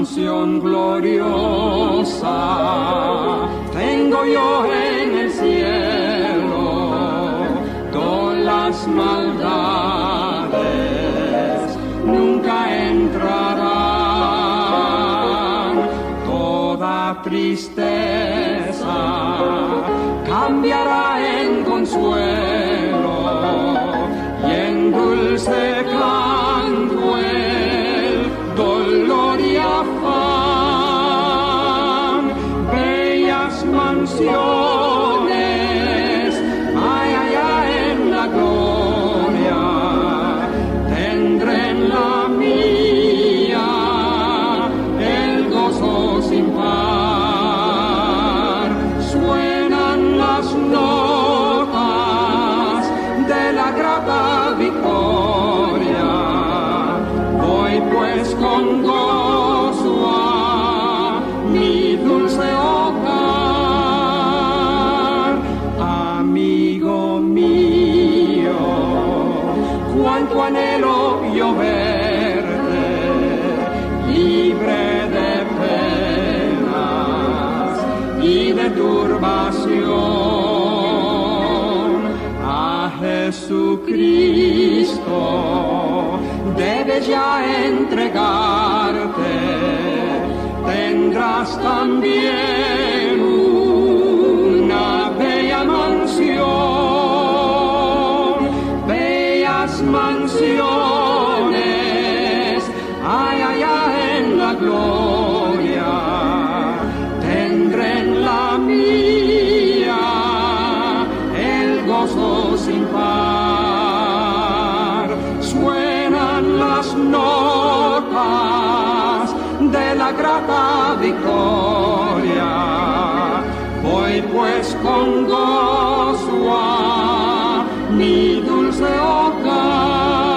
mansión gloriosa tengo yo en el cielo, todas las maldades nunca entrarán, toda tristeza cambiará en consuelo y en dulce canto el dolor y afán. Bellas mansiones hay allá en la gloria, tendré en la mía el gozo sin par. Suenan las notas de la grata victoria, voy pues con gozo a mi dulce hogar. Amigo mío, cuánto anhelo yo verte, libre de penas y de turbación. A Jesucristo debes ya entregarte, tendrás también una bella mansión, bellas mansiones hay allá en la gloria, tendré en la mía el gozo sin par. Suenan las notas de la grata victoria, voy pues con gozo a mi dulce hogar,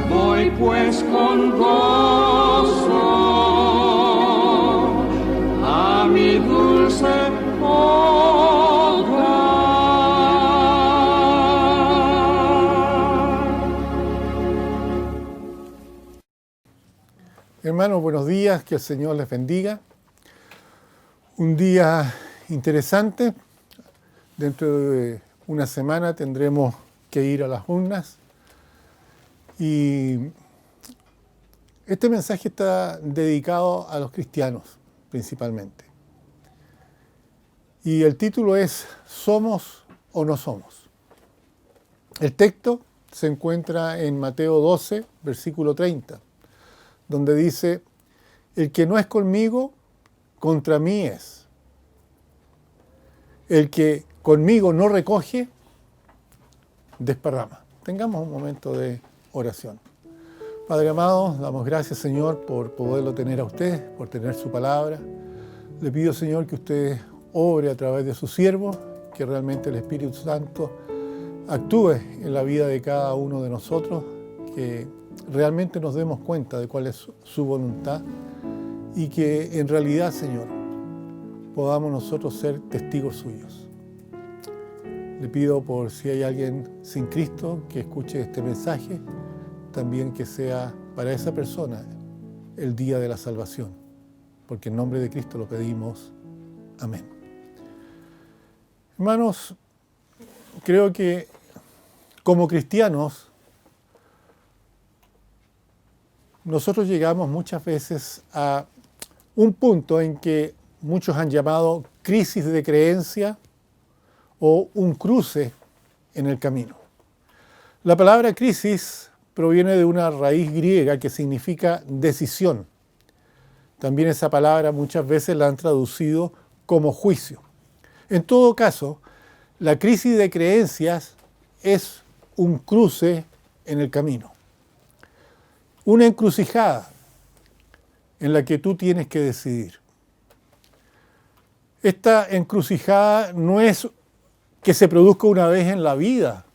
voy pues con gozo a mi dulce hogar. Hermanos, buenos días, que el Señor les bendiga. Un día interesante. Dentro de una semana tendremos que ir a las urnas. Y este mensaje está dedicado a los cristianos, principalmente. Y el título es ¿Somos o no somos? El texto se encuentra en Mateo 12, versículo 30. Donde dice, el que no es conmigo, contra mí es. El que conmigo no recoge, desparrama. Tengamos un momento de oración. Padre amado, damos gracias, Señor, por poderlo tener a usted, por tener su palabra. Le pido, Señor, que usted obre a través de su siervo, que realmente el Espíritu Santo actúe en la vida de cada uno de nosotros, que realmente nos demos cuenta de cuál es su voluntad y que en realidad, Señor, podamos nosotros ser testigos suyos. Le pido por si hay alguien sin Cristo que escuche este mensaje, también que sea para esa persona el día de la salvación, porque en nombre de Cristo lo pedimos. Amén. Hermanos, creo que como cristianos nosotros llegamos muchas veces a un punto en que muchos han llamado crisis de creencia o un cruce en el camino. La palabra crisis proviene de una raíz griega que significa decisión. También esa palabra muchas veces la han traducido como juicio. En todo caso, la crisis de creencias es un cruce en el camino. Una encrucijada en la que tú tienes que decidir. Esta encrucijada no es que se produzca una vez en la vida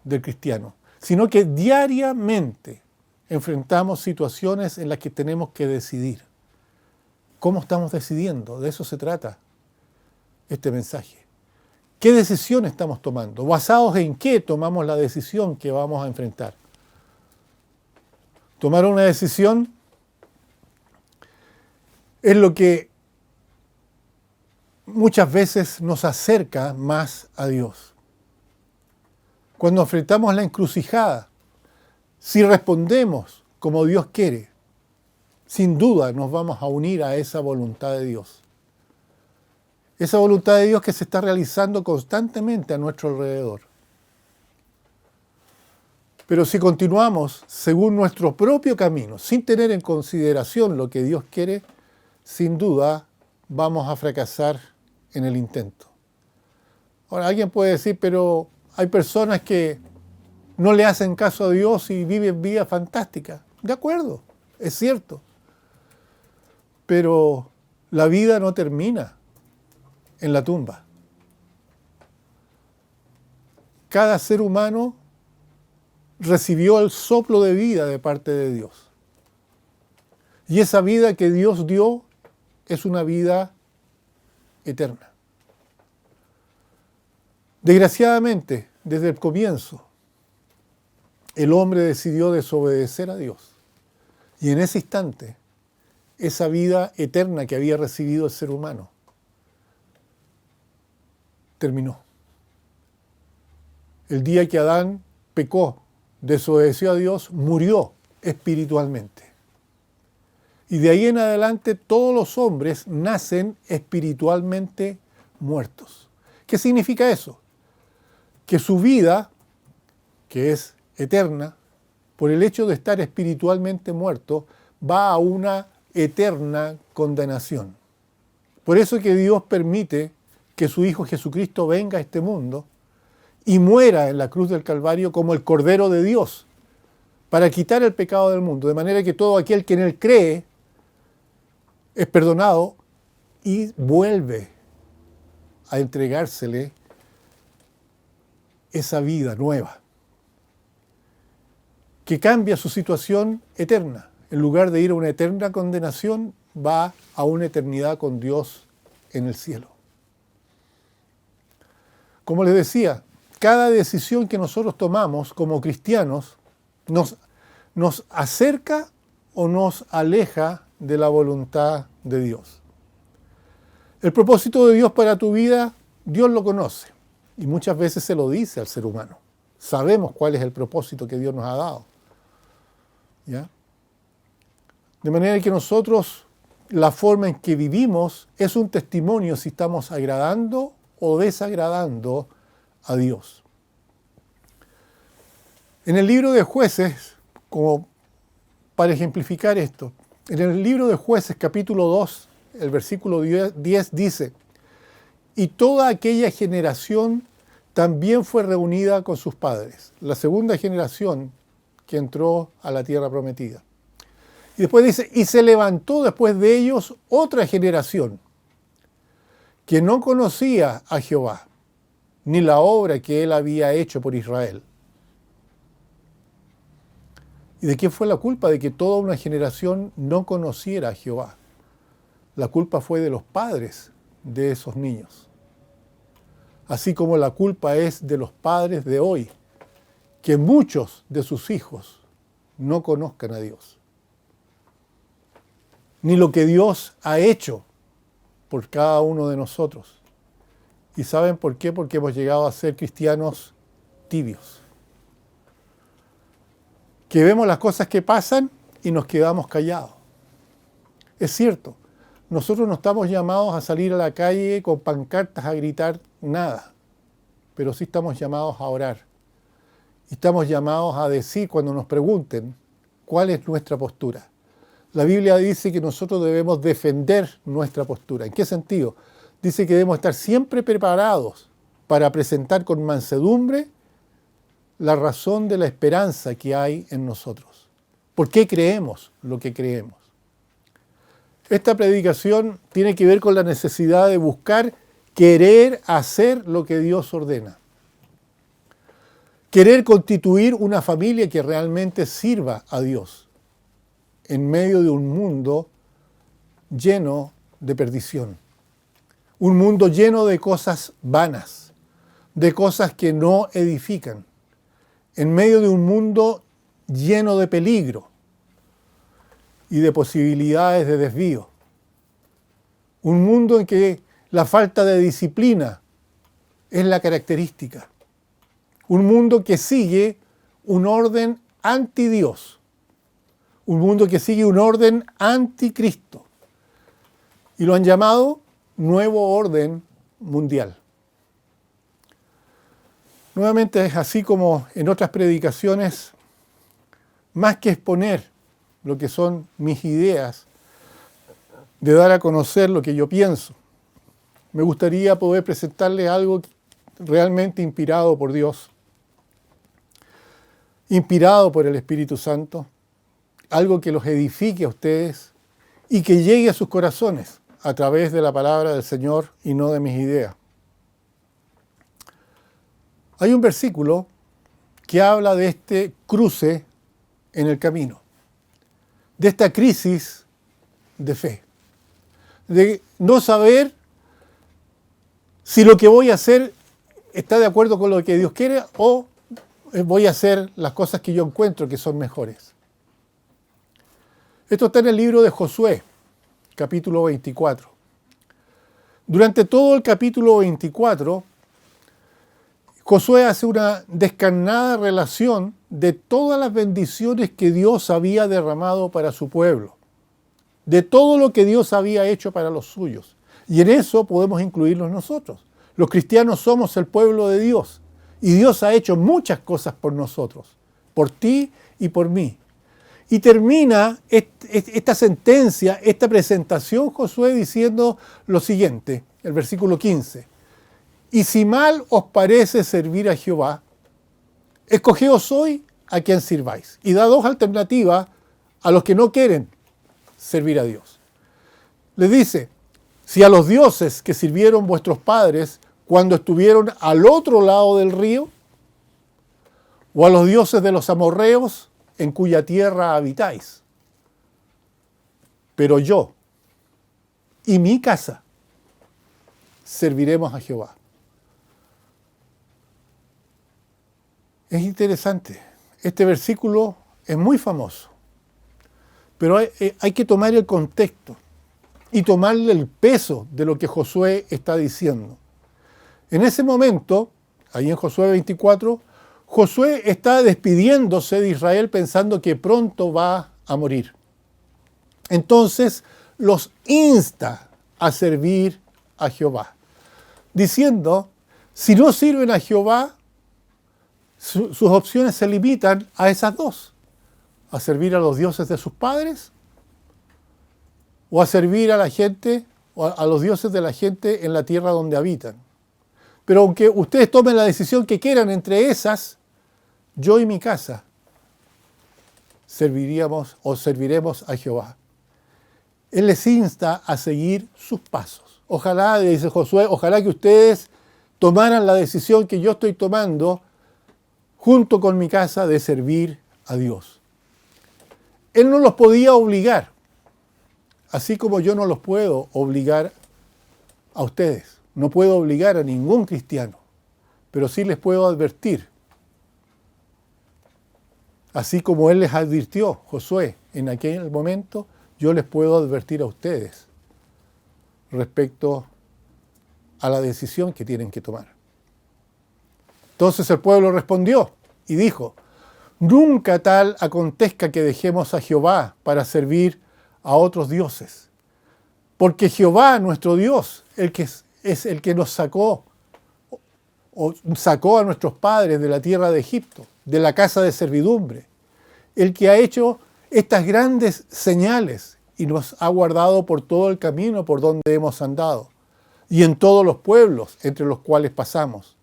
del cristiano, sino que diariamente enfrentamos situaciones en las que tenemos que decidir. ¿Cómo estamos decidiendo? De eso se trata este mensaje. ¿Qué decisión estamos tomando? ¿Basados en qué tomamos la decisión que vamos a enfrentar? Tomar una decisión es lo que muchas veces nos acerca más a Dios. Cuando enfrentamos la encrucijada, si respondemos como Dios quiere, sin duda nos vamos a unir a esa voluntad de Dios. Esa voluntad de Dios que se está realizando constantemente a nuestro alrededor. Pero si continuamos según nuestro propio camino, sin tener en consideración lo que Dios quiere, sin duda vamos a fracasar en el intento. Ahora, alguien puede decir, pero hay personas que no le hacen caso a Dios y viven vidas fantásticas. De acuerdo, es cierto. Pero la vida no termina en la tumba. Cada ser humano recibió el soplo de vida de parte de Dios. Y esa vida que Dios dio es una vida eterna. Desgraciadamente, desde el comienzo, el hombre decidió desobedecer a Dios. Y en ese instante, esa vida eterna que había recibido el ser humano terminó. El día que Adán pecó, desobedeció a Dios, murió espiritualmente. Y de ahí en adelante todos los hombres nacen espiritualmente muertos. ¿Qué significa eso? Que su vida, que es eterna, por el hecho de estar espiritualmente muerto, va a una eterna condenación. Por eso que Dios permite que su Hijo Jesucristo venga a este mundo y muera en la cruz del Calvario como el Cordero de Dios, para quitar el pecado del mundo, de manera que todo aquel que en Él cree es perdonado y vuelve a entregársele esa vida nueva, que cambia su situación eterna. En lugar de ir a una eterna condenación, va a una eternidad con Dios en el cielo. Como les decía, cada decisión que nosotros tomamos como cristianos nos acerca o nos aleja de la voluntad de Dios. El propósito de Dios para tu vida, Dios lo conoce y muchas veces se lo dice al ser humano. Sabemos cuál es el propósito que Dios nos ha dado. ¿Ya? De manera que nosotros, la forma en que vivimos es un testimonio si estamos agradando o desagradando a Dios. En el libro de Jueces, como para ejemplificar esto, en el libro de Jueces capítulo 2, el versículo 10 dice: y toda aquella generación también fue reunida con sus padres, la segunda generación que entró a la tierra prometida. Y después dice, y se levantó después de ellos otra generación que no conocía a Jehová, ni la obra que él había hecho por Israel. ¿Y de qué fue la culpa? De que toda una generación no conociera a Jehová. La culpa fue de los padres de esos niños. Así como la culpa es de los padres de hoy, que muchos de sus hijos no conozcan a Dios, ni lo que Dios ha hecho por cada uno de nosotros. ¿Y saben por qué? Porque hemos llegado a ser cristianos tibios, que vemos las cosas que pasan y nos quedamos callados. Es cierto, nosotros no estamos llamados a salir a la calle con pancartas a gritar nada, pero sí estamos llamados a orar. Y estamos llamados a decir cuando nos pregunten cuál es nuestra postura. La Biblia dice que nosotros debemos defender nuestra postura. ¿En qué sentido? Dice que debemos estar siempre preparados para presentar con mansedumbre la razón de la esperanza que hay en nosotros. ¿Por qué creemos lo que creemos? Esta predicación tiene que ver con la necesidad de buscar querer hacer lo que Dios ordena. Querer constituir una familia que realmente sirva a Dios en medio de un mundo lleno de perdición. Un mundo lleno de cosas vanas, de cosas que no edifican. En medio de un mundo lleno de peligro y de posibilidades de desvío. Un mundo en que la falta de disciplina es la característica. Un mundo que sigue un orden anti-Dios. Un mundo que sigue un orden anticristo. Y lo han llamado nuevo orden mundial. Nuevamente, así como en otras predicaciones, más que exponer lo que son mis ideas, de dar a conocer lo que yo pienso, me gustaría poder presentarles algo realmente inspirado por Dios, inspirado por el Espíritu Santo, algo que los edifique a ustedes y que llegue a sus corazones a través de la palabra del Señor y no de mis ideas. Hay un versículo que habla de este cruce en el camino, de esta crisis de fe, de no saber si lo que voy a hacer está de acuerdo con lo que Dios quiere o voy a hacer las cosas que yo encuentro que son mejores. Esto está en el libro de Josué, capítulo 24. Durante todo el capítulo 24, Josué hace una descarnada relación de todas las bendiciones que Dios había derramado para su pueblo, de todo lo que Dios había hecho para los suyos. Y en eso podemos incluirnos nosotros. Los cristianos somos el pueblo de Dios y Dios ha hecho muchas cosas por nosotros, por ti y por mí. Y termina esta sentencia, esta presentación, Josué, diciendo lo siguiente, el versículo 15. Y si mal os parece servir a Jehová, escogeos hoy a quien sirváis. Y da dos alternativas a los que no quieren servir a Dios. Les dice, si a los dioses que sirvieron vuestros padres cuando estuvieron al otro lado del río, o a los dioses de los amorreos en cuya tierra habitáis. Pero yo y mi casa serviremos a Jehová. Es interesante. Este versículo es muy famoso, pero hay que tomar el contexto y tomarle el peso de lo que Josué está diciendo. En ese momento, ahí en Josué 24, Josué está despidiéndose de Israel pensando que pronto va a morir. Entonces los insta a servir a Jehová, diciendo, si no sirven a Jehová, sus opciones se limitan a esas dos, a servir a los dioses de sus padres o a servir a la gente, o a los dioses de la gente en la tierra donde habitan. Pero aunque ustedes tomen la decisión que quieran entre esas, yo y mi casa serviríamos o serviremos a Jehová. Él les insta a seguir sus pasos. Ojalá, dice Josué, ojalá que ustedes tomaran la decisión que yo estoy tomando junto con mi casa de servir a Dios. Él no los podía obligar, así como yo no los puedo obligar a ustedes. No puedo obligar a ningún cristiano, pero sí les puedo advertir. Así como él les advirtió, Josué, en aquel momento, yo les puedo advertir a ustedes respecto a la decisión que tienen que tomar. Entonces el pueblo respondió y dijo, nunca tal acontezca que dejemos a Jehová para servir a otros dioses. Porque Jehová, nuestro Dios, es el que nos sacó a nuestros padres de la tierra de Egipto, de la casa de servidumbre, el que ha hecho estas grandes señales y nos ha guardado por todo el camino por donde hemos andado y en todos los pueblos entre los cuales pasamos.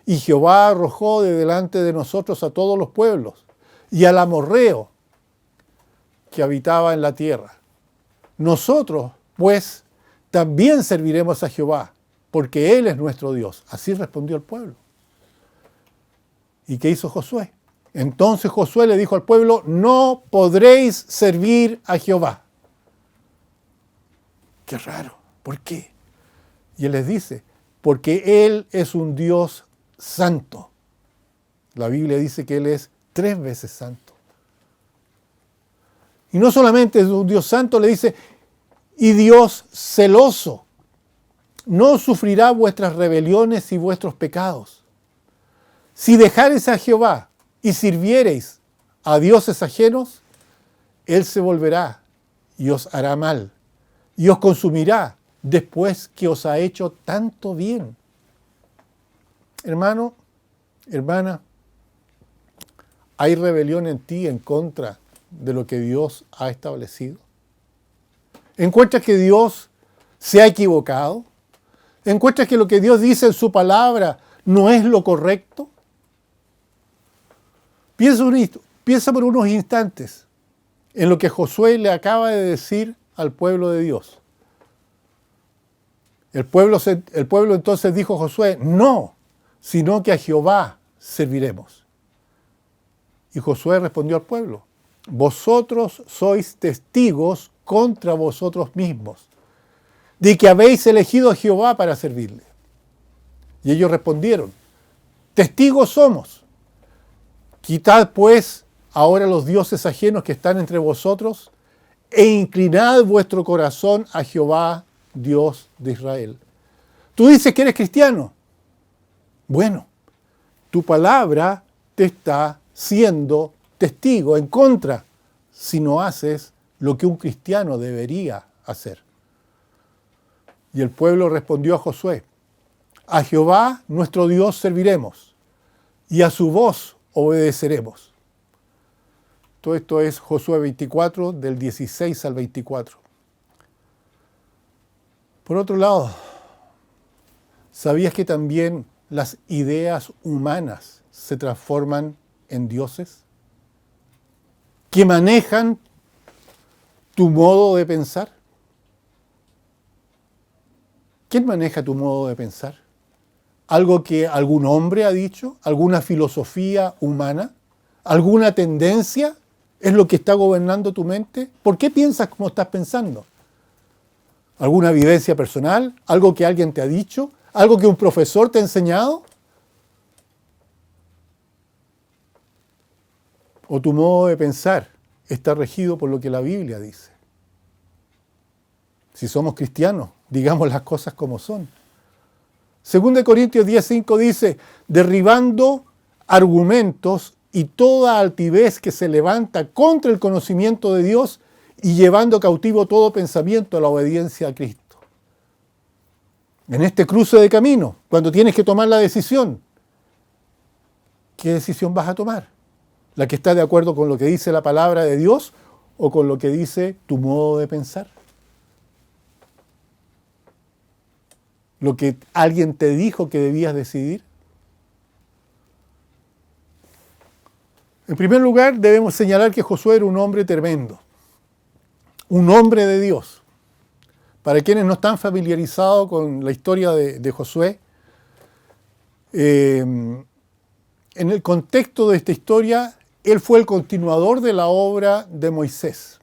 Y Jehová arrojó de delante de nosotros a todos los pueblos y al amorreo que habitaba en la tierra. Nosotros, pues, también serviremos a Jehová, porque Él es nuestro Dios. Así respondió el pueblo. ¿Y qué hizo Josué? Entonces Josué le dijo al pueblo, no podréis servir a Jehová. Qué raro, ¿por qué? Y Él les dice, porque Él es un Dios santo. La Biblia dice que Él es 3 veces santo. Y no solamente es un Dios santo, le dice, Y Dios celoso no sufrirá vuestras rebeliones y vuestros pecados. Si dejareis a Jehová y sirviereis a dioses ajenos, Él se volverá y os hará mal, y os consumirá después que os ha hecho tanto bien. Hermano, hermana, ¿hay rebelión en ti en contra de lo que Dios ha establecido? ¿Encuentras que Dios se ha equivocado? ¿Encuentras que lo que Dios dice en su palabra no es lo correcto? Piensa por unos instantes en lo que Josué le acaba de decir al pueblo de Dios. El pueblo entonces dijo a Josué, no, sino que a Jehová serviremos. Y Josué respondió al pueblo, vosotros sois testigos contra vosotros mismos, de que habéis elegido a Jehová para servirle. Y ellos respondieron, testigos somos. Quitad pues ahora los dioses ajenos que están entre vosotros e inclinad vuestro corazón a Jehová, Dios de Israel. Tú dices que eres cristiano. Bueno, tu palabra te está siendo testigo en contra si no haces lo que un cristiano debería hacer. Y el pueblo respondió a Josué, a Jehová nuestro Dios serviremos y a su voz obedeceremos. Todo esto es Josué 24, del 16 al 24. Por otro lado, ¿sabías que también las ideas humanas se transforman en dioses? ¿Que manejan tu modo de pensar? ¿Quién maneja tu modo de pensar? ¿Algo que algún hombre ha dicho? ¿Alguna filosofía humana? ¿Alguna tendencia? ¿Es lo que está gobernando tu mente? ¿Por qué piensas como estás pensando? ¿Alguna vivencia personal? ¿Algo que alguien te ha dicho? ¿Algo que un profesor te ha enseñado? ¿O tu modo de pensar está regido por lo que la Biblia dice? Si somos cristianos, digamos las cosas como son. 2 Corintios 10:5 dice, derribando argumentos y toda altivez que se levanta contra el conocimiento de Dios y llevando cautivo todo pensamiento a la obediencia a Cristo. En este cruce de camino, cuando tienes que tomar la decisión, ¿qué decisión vas a tomar? ¿La que está de acuerdo con lo que dice la palabra de Dios o con lo que dice tu modo de pensar? ¿Lo que alguien te dijo que debías decidir? En primer lugar, debemos señalar que Josué era un hombre tremendo, un hombre de Dios. Para quienes no están familiarizados con la historia de Josué, en el contexto de esta historia, él fue el continuador de la obra de Moisés,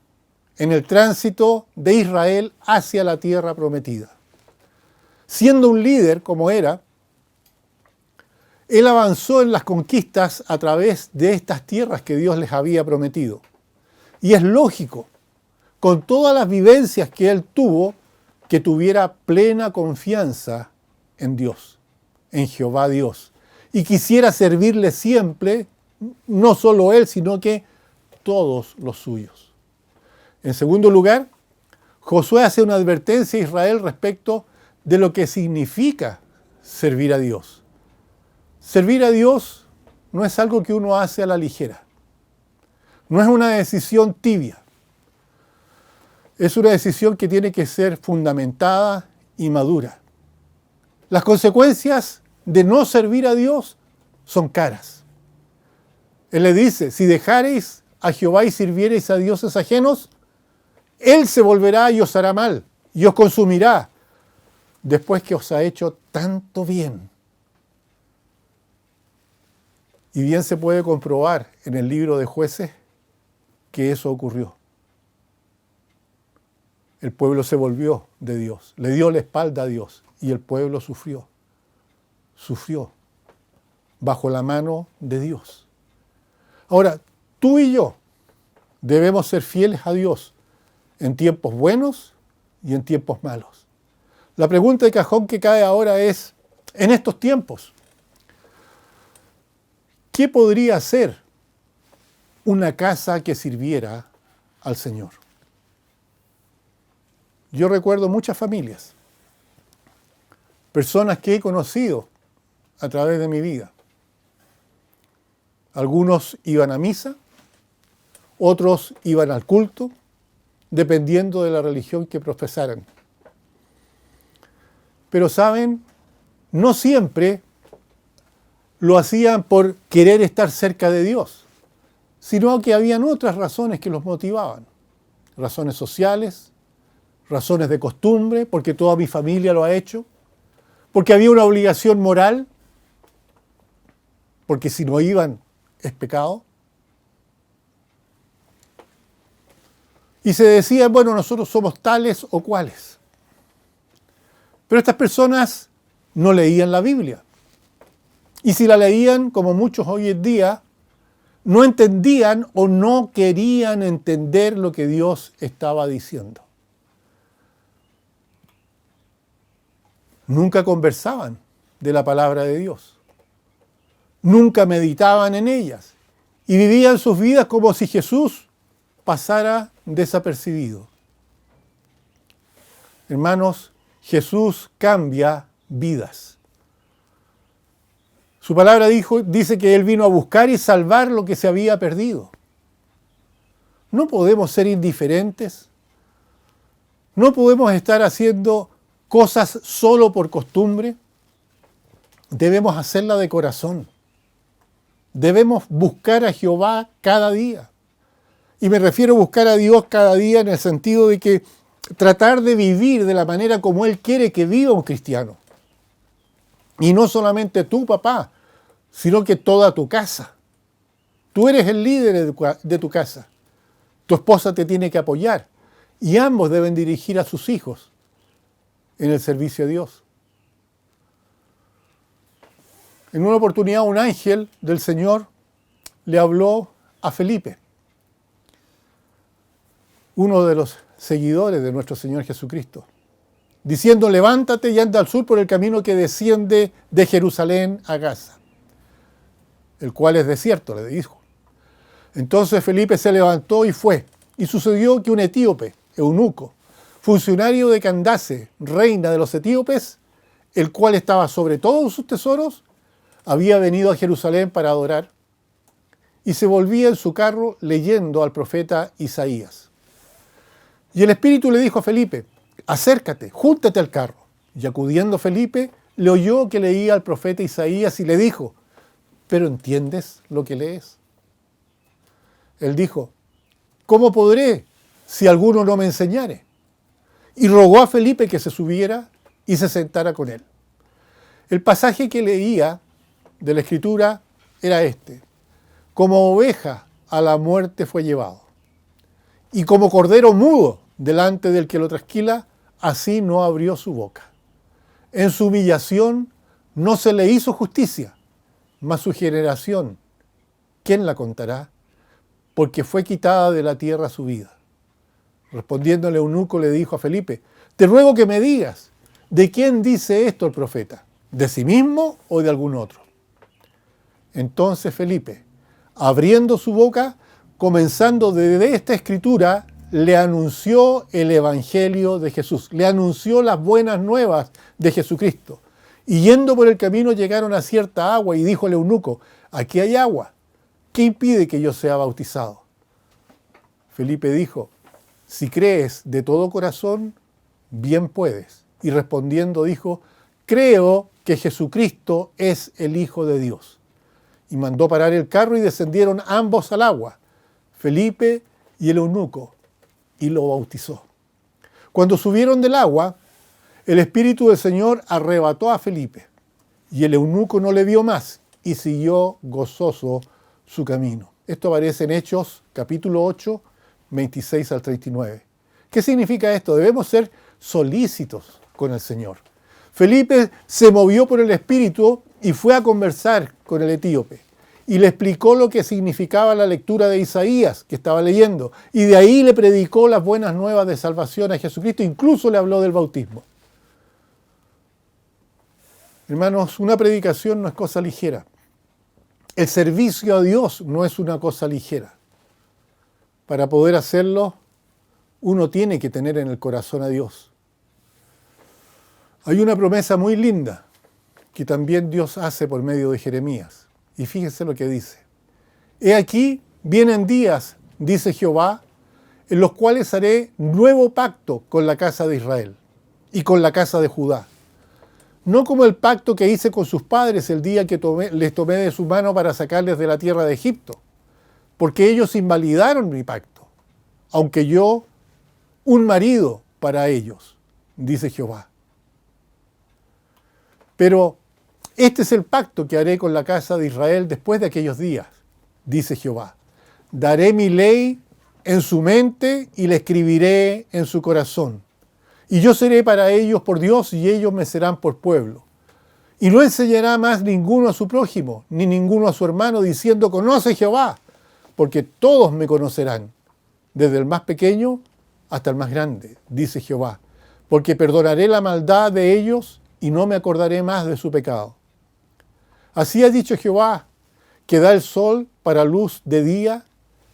en el tránsito de Israel hacia la tierra prometida. Siendo un líder como era, él avanzó en las conquistas a través de estas tierras que Dios les había prometido. Y es lógico, con todas las vivencias que él tuvo, que tuviera plena confianza en Dios, en Jehová Dios. Y quisiera servirle siempre, no solo él, sino que todos los suyos. En segundo lugar, Josué hace una advertencia a Israel respecto de lo que significa servir a Dios. Servir a Dios no es algo que uno hace a la ligera. No es una decisión tibia. Es una decisión que tiene que ser fundamentada y madura. Las consecuencias de no servir a Dios son caras. Él le dice, si dejareis a Jehová y sirviereis a dioses ajenos, Él se volverá y os hará mal, y os consumirá, después que os ha hecho tanto bien. Y bien se puede comprobar en el libro de Jueces que eso ocurrió. El pueblo se volvió de Dios, le dio la espalda a Dios y el pueblo sufrió bajo la mano de Dios. Ahora, tú y yo debemos ser fieles a Dios en tiempos buenos y en tiempos malos. La pregunta de cajón que cae ahora es, en estos tiempos, ¿qué podría ser una casa que sirviera al Señor? Yo recuerdo muchas familias, personas que he conocido a través de mi vida. Algunos iban a misa, otros iban al culto, dependiendo de la religión que profesaran. Pero saben, no siempre lo hacían por querer estar cerca de Dios, sino que habían otras razones que los motivaban. Razones sociales, razones de costumbre, porque toda mi familia lo ha hecho, porque había una obligación moral, porque si no iban es pecado. Y se decía, bueno, nosotros somos tales o cuales. Pero estas personas no leían la Biblia. Y si la leían, como muchos hoy en día, no entendían o no querían entender lo que Dios estaba diciendo. Nunca conversaban de la palabra de Dios. Nunca meditaban en ellas. Y vivían sus vidas como si Jesús pasara desapercibido. Hermanos, Jesús cambia vidas. Su palabra dice que Él vino a buscar y salvar lo que se había perdido. No podemos ser indiferentes. No podemos estar haciendo cosas solo por costumbre. Debemos hacerla de corazón. Debemos buscar a Jehová cada día. Y me refiero a buscar a Dios cada día en el sentido de que tratar de vivir de la manera como Él quiere que viva un cristiano. Y no solamente tú, papá, sino que toda tu casa. Tú eres el líder de tu casa. Tu esposa te tiene que apoyar. Y ambos deben dirigir a sus hijos en el servicio a Dios. En una oportunidad un ángel del Señor le habló a Felipe, uno de los seguidores de nuestro Señor Jesucristo, diciendo, levántate y anda al sur por el camino que desciende de Jerusalén a Gaza, el cual es desierto, le dijo. Entonces Felipe se levantó y fue, y sucedió que un etíope, eunuco, funcionario de Candace, reina de los etíopes, el cual estaba sobre todos sus tesoros, había venido a Jerusalén para adorar, y se volvía en su carro leyendo al profeta Isaías. Y el Espíritu le dijo a Felipe, acércate, júntate al carro. Y acudiendo Felipe, le oyó que leía al profeta Isaías y le dijo, ¿pero entiendes lo que lees? Él dijo, ¿cómo podré si alguno no me enseñare? Y rogó a Felipe que se subiera y se sentara con él. El pasaje que leía de la Escritura era este. Como oveja a la muerte fue llevado. Y como cordero mudo delante del que lo trasquila, así no abrió su boca. En su humillación no se le hizo justicia, mas su generación, ¿quién la contará? Porque fue quitada de la tierra su vida. Respondiendo el eunuco le dijo a Felipe, te ruego que me digas, ¿de quién dice esto el profeta? ¿De sí mismo o de algún otro? Entonces Felipe, abriendo su boca, comenzando desde esta escritura, le anunció el Evangelio de Jesús, le anunció las buenas nuevas de Jesucristo. Y yendo por el camino llegaron a cierta agua y dijo el eunuco, aquí hay agua, ¿qué impide que yo sea bautizado? Felipe dijo, si crees de todo corazón, bien puedes. Y respondiendo dijo, creo que Jesucristo es el Hijo de Dios. Y mandó parar el carro y descendieron ambos al agua, Felipe y el eunuco, y lo bautizó. Cuando subieron del agua, el Espíritu del Señor arrebató a Felipe, y el eunuco no le vio más, y siguió gozoso su camino. Esto aparece en Hechos, capítulo 8, 26 al 39. ¿Qué significa esto? Debemos ser solícitos con el Señor. Felipe se movió por el Espíritu y fue a conversar con el etíope. y le explicó lo que significaba la lectura de Isaías que estaba leyendo. Y de ahí le predicó las buenas nuevas de salvación a Jesucristo, incluso le habló del bautismo. Hermanos, una predicación no es cosa ligera. El servicio a Dios no es una cosa ligera. Para poder hacerlo, uno tiene que tener en el corazón a Dios. Hay una promesa muy linda que también Dios hace por medio de Jeremías. Y fíjense lo que dice. He aquí, vienen días, dice Jehová, en los cuales haré nuevo pacto con la casa de Israel y con la casa de Judá. No como el pacto que hice con sus padres el día que les tomé de su mano para sacarles de la tierra de Egipto, porque ellos invalidaron mi pacto, aunque yo, un marido para ellos, dice Jehová. Pero este es el pacto que haré con la casa de Israel después de aquellos días, dice Jehová. Daré mi ley en su mente y la escribiré en su corazón. Y yo seré para ellos por Dios y ellos me serán por pueblo. Y no enseñará más ninguno a su prójimo, ni ninguno a su hermano, diciendo, conoce Jehová, porque todos me conocerán, desde el más pequeño hasta el más grande, dice Jehová, porque perdonaré la maldad de ellos y no me acordaré más de su pecado. Así ha dicho Jehová, que da el sol para luz de día,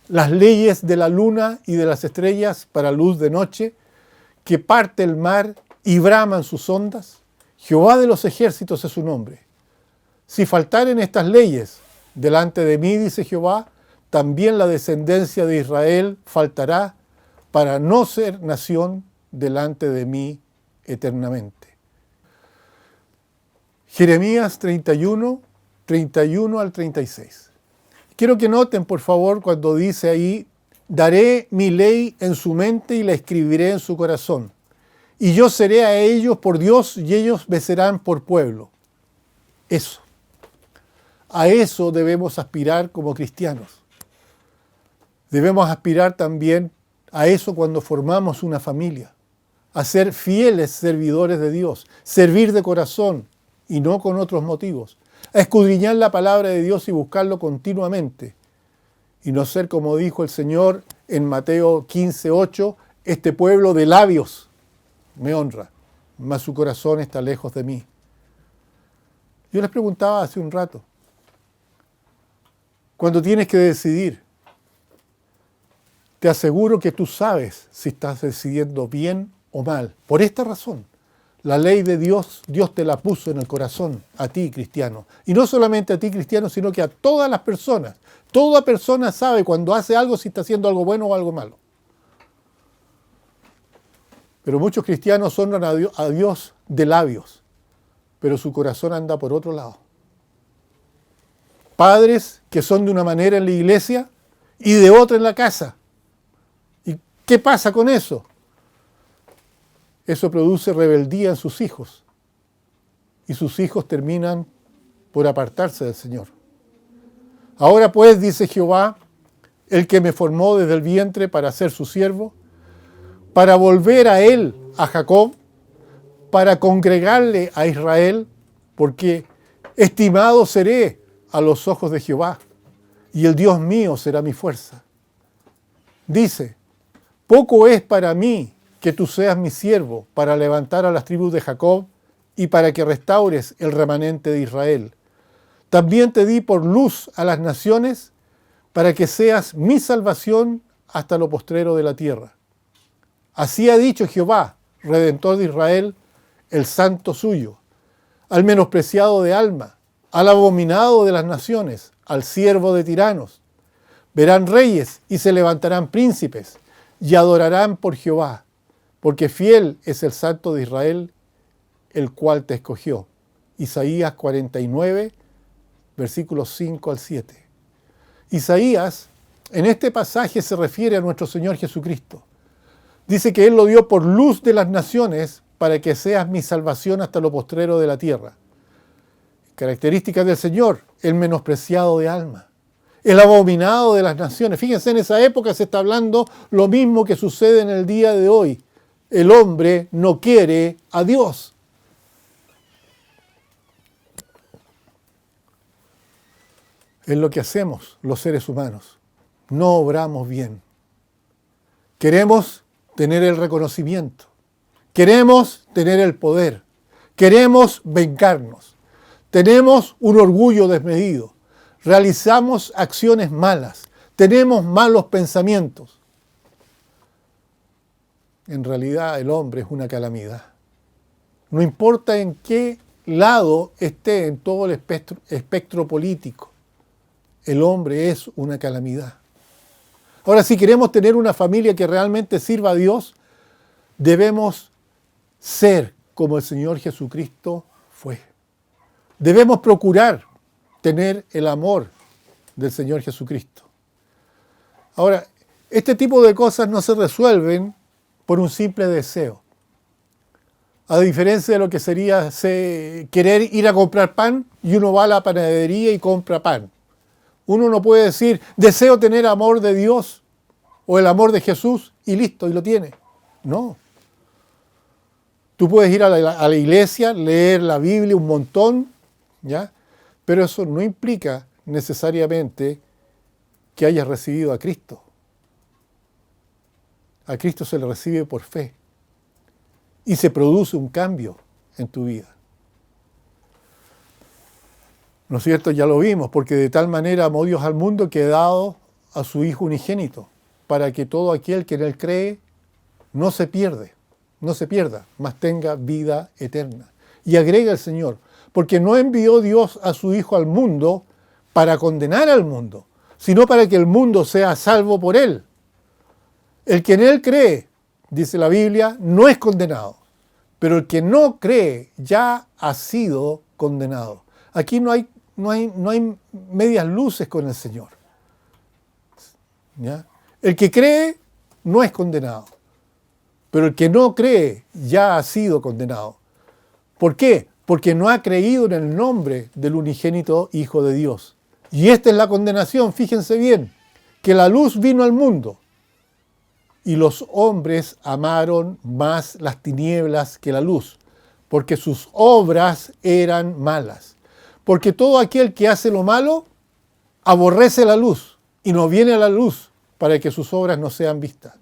las leyes de la luna y de las estrellas para luz de noche, que parte el mar y braman sus ondas. Jehová de los ejércitos es su nombre. Si faltaren estas leyes delante de mí, dice Jehová, también la descendencia de Israel faltará para no ser nación delante de mí eternamente. Jeremías 31, 31 al 36. Quiero que noten, por favor, cuando dice ahí, daré mi ley en su mente y la escribiré en su corazón. Y yo seré a ellos por Dios y ellos me serán por pueblo. Eso. A eso debemos aspirar como cristianos. Debemos aspirar también a eso cuando formamos una familia. A ser fieles servidores de Dios. Servir de corazón y no con otros motivos. A escudriñar la palabra de Dios y buscarlo continuamente. Y no ser, como dijo el Señor en Mateo 15:8, este pueblo de labios me honra, mas su corazón está lejos de mí. Yo les preguntaba hace un rato, cuando tienes que decidir, te aseguro que tú sabes si estás decidiendo bien o mal. Por esta razón, la ley de Dios, Dios te la puso en el corazón, a ti, cristiano. Y no solamente a ti, cristiano, sino que a todas las personas. Toda persona sabe cuando hace algo si está haciendo algo bueno o algo malo. Pero muchos cristianos honran a Dios de labios, pero su corazón anda por otro lado. Padres que son de una manera en la iglesia y de otra en la casa. ¿Y qué pasa con eso? Eso produce rebeldía en sus hijos. Y sus hijos terminan por apartarse del Señor. Ahora pues, dice Jehová, el que me formó desde el vientre para ser su siervo, para volver a él, a Jacob, para congregarle a Israel, porque estimado seré a los ojos de Jehová, y el Dios mío será mi fuerza. Dice, poco es para mí que tú seas mi siervo para levantar a las tribus de Jacob y para que restaures el remanente de Israel. También te di por luz a las naciones para que seas mi salvación hasta lo postrero de la tierra. Así ha dicho Jehová, Redentor de Israel, el santo suyo, al menospreciado de alma, al abominado de las naciones, al siervo de tiranos. Verán reyes y se levantarán príncipes y adorarán por Jehová, porque fiel es el santo de Israel, el cual te escogió. Isaías 49, versículos 5 al 7. Isaías, en este pasaje se refiere a nuestro Señor Jesucristo. Dice que Él lo dio por luz de las naciones para que seas mi salvación hasta lo postrero de la tierra. Características del Señor, el menospreciado de alma, el abominado de las naciones. Fíjense, en esa época se está hablando lo mismo que sucede en el día de hoy. El hombre no quiere a Dios. Es lo que hacemos los seres humanos. No obramos bien. Queremos tener el reconocimiento. Queremos tener el poder. Queremos vengarnos. Tenemos un orgullo desmedido. Realizamos acciones malas. Tenemos malos pensamientos. En realidad el hombre es una calamidad. No importa en qué lado esté en todo el espectro político, el hombre es una calamidad. Ahora, si queremos tener una familia que realmente sirva a Dios, debemos ser como el Señor Jesucristo fue. Debemos procurar tener el amor del Señor Jesucristo. Ahora, este tipo de cosas no se resuelven por un simple deseo. A diferencia de lo que sería querer ir a comprar pan y uno va a la panadería y compra pan. Uno no puede decir, deseo tener amor de Dios o el amor de Jesús y listo, y lo tiene. No. Tú puedes ir a la iglesia, leer la Biblia un montón, ¿ya? Pero eso no implica necesariamente que hayas recibido a Cristo. A Cristo se le recibe por fe. Y se produce un cambio en tu vida. ¿No es cierto? Ya lo vimos, porque de tal manera amó Dios al mundo que ha dado a su Hijo unigénito, para que todo aquel que en Él cree no se pierda, mas tenga vida eterna. Y agrega el Señor, porque no envió Dios a su Hijo al mundo para condenar al mundo, sino para que el mundo sea salvo por Él. El que en Él cree, dice la Biblia, no es condenado, pero el que no cree ya ha sido condenado. Aquí no hay medias luces con el Señor. ¿Ya? El que cree no es condenado, pero el que no cree ya ha sido condenado. ¿Por qué? Porque no ha creído en el nombre del unigénito Hijo de Dios. Y esta es la condenación, fíjense bien, que la luz vino al mundo y los hombres amaron más las tinieblas que la luz, porque sus obras eran malas. Porque todo aquel que hace lo malo aborrece la luz y no viene a la luz para que sus obras no sean vistas.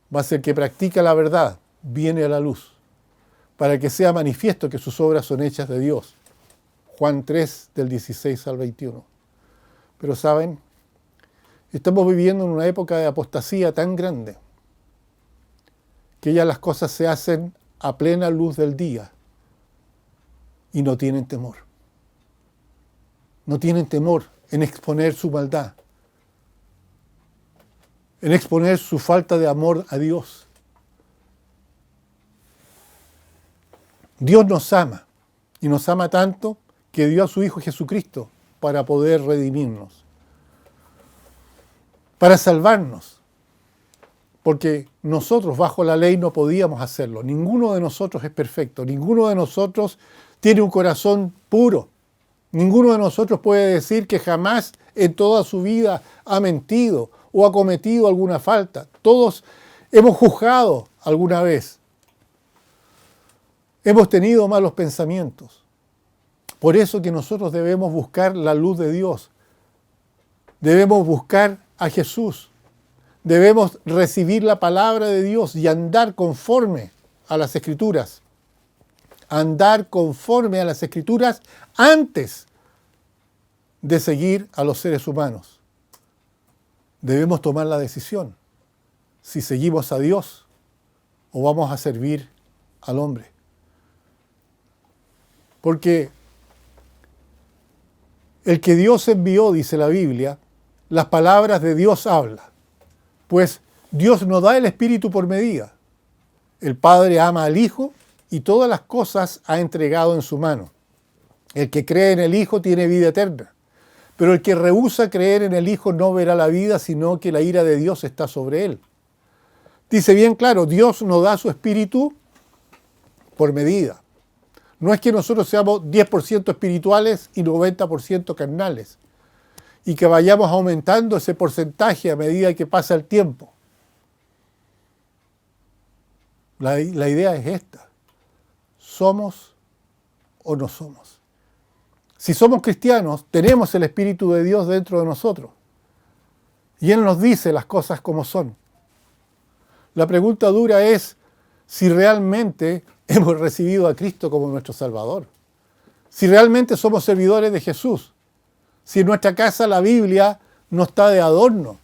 Mas el que practica la verdad viene a la luz para que sea manifiesto que sus obras son hechas de Dios. Juan 3, del 16 al 21. Pero saben, estamos viviendo en una época de apostasía tan grande que ya las cosas se hacen a plena luz del día y no tienen temor. No tienen temor en exponer su maldad, en exponer su falta de amor a Dios. Dios nos ama y nos ama tanto que dio a su Hijo Jesucristo para poder redimirnos, para salvarnos, porque nosotros bajo la ley no podíamos hacerlo. Ninguno de nosotros es perfecto, ninguno de nosotros tiene un corazón puro, ninguno de nosotros puede decir que jamás en toda su vida ha mentido o ha cometido alguna falta. Todos hemos juzgado alguna vez, hemos tenido malos pensamientos. Por eso que nosotros debemos buscar la luz de Dios, debemos buscar a Jesús, debemos recibir la palabra de Dios y andar conforme a las Escrituras. Andar conforme a las Escrituras antes de seguir a los seres humanos. Debemos tomar la decisión si seguimos a Dios o vamos a servir al hombre. Porque el que Dios envió, dice la Biblia, las palabras de Dios habla. Pues Dios no da el Espíritu por medida. El Padre ama al Hijo y todas las cosas ha entregado en su mano. El que cree en el Hijo tiene vida eterna. Pero el que rehúsa creer en el Hijo no verá la vida, sino que la ira de Dios está sobre él. Dice bien claro, Dios no da su Espíritu por medida. No es que nosotros seamos 10% espirituales y 90% carnales, y que vayamos aumentando ese porcentaje a medida que pasa el tiempo. La idea es esta: ¿somos o no somos? Si somos cristianos, tenemos el Espíritu de Dios dentro de nosotros. Y Él nos dice las cosas como son. La pregunta dura es si realmente hemos recibido a Cristo como nuestro Salvador. Si realmente somos servidores de Jesús. Si en nuestra casa la Biblia no está de adorno.